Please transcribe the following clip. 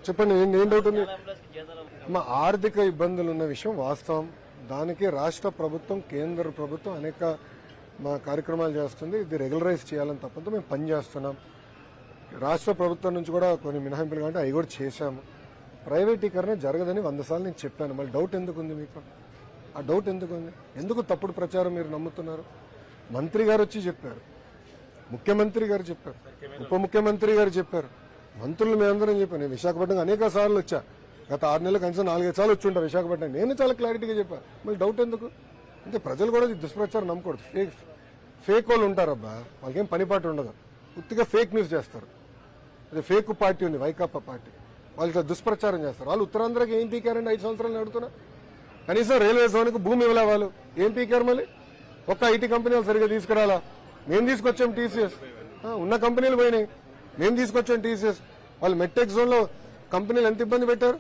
చెప్పండి, ఏం డౌట్ ఉంది? మా ఆర్థిక ఇబ్బందులు ఉన్న విషయం వాస్తవం. దానికి రాష్ట్ర ప్రభుత్వం, కేంద్ర ప్రభుత్వం అనేక మా కార్యక్రమాలు చేస్తుంది. ఇది రెగ్యులరైజ్ చేయాలని తప్పంతో మేము పనిచేస్తున్నాం. రాష్ట్ర ప్రభుత్వం నుంచి కూడా కొన్ని మినహాయింపులు కాబట్టి అవి కూడా చేశాము. ప్రైవేటీకరణ జరగదని 100 సార్లు నేను చెప్పాను. మళ్ళీ డౌట్ ఎందుకు ఉంది మీకు? ఆ డౌట్ ఎందుకు ఉంది? ఎందుకు తప్పుడు ప్రచారం మీరు నమ్ముతున్నారు? మంత్రి గారు వచ్చి చెప్పారు, ముఖ్యమంత్రి గారు చెప్పారు, ఉప ముఖ్యమంత్రి గారు చెప్పారు, మంత్రులు మేమందరం చెప్పాను. నేను విశాఖపట్నం అనేక సార్లు వచ్చా. గత 6 నెలలు కనీసం 4-5 సార్లు వచ్చి ఉంటా విశాఖపట్నం. నేను చాలా క్లారిటీగా చెప్పాను. మళ్ళీ డౌట్ ఎందుకు? అంటే ప్రజలు కూడా దుష్ప్రచారం నమ్మకూడదు. ఫేక్ వాళ్ళు ఉంటారబ్బా, వాళ్ళకేం పనిపాటు ఉండదు. పూర్తిగా ఫేక్ న్యూస్ చేస్తారు. అదే ఫేక్ పార్టీ ఉంది, వైకాపా పార్టీ, వాళ్ళు ఇట్లా దుష్ప్రచారం చేస్తారు. వాళ్ళు ఉత్తరాంధ్రకి ఏం పీకారండి? 5 సంవత్సరాలు అడుగుతున్నా. కనీసం రైల్వే జోన్కి భూమి ఇవ్వలే. వాళ్ళు ఏం పీకారు? మళ్ళీ ఒక్క ఐటీ కంపెనీ వాళ్ళు సరిగ్గా తీసుకురాలా. మేము తీసుకొచ్చాం టీసీఎస్, ఉన్న కంపెనీలు పోయినాయి. మేము తీసుకొచ్చాం టీసీఎస్. వాళ్ళు మెట్టెక్ జోన్ లో కంపెనీలు ఎంత ఇబ్బంది పెట్టారు.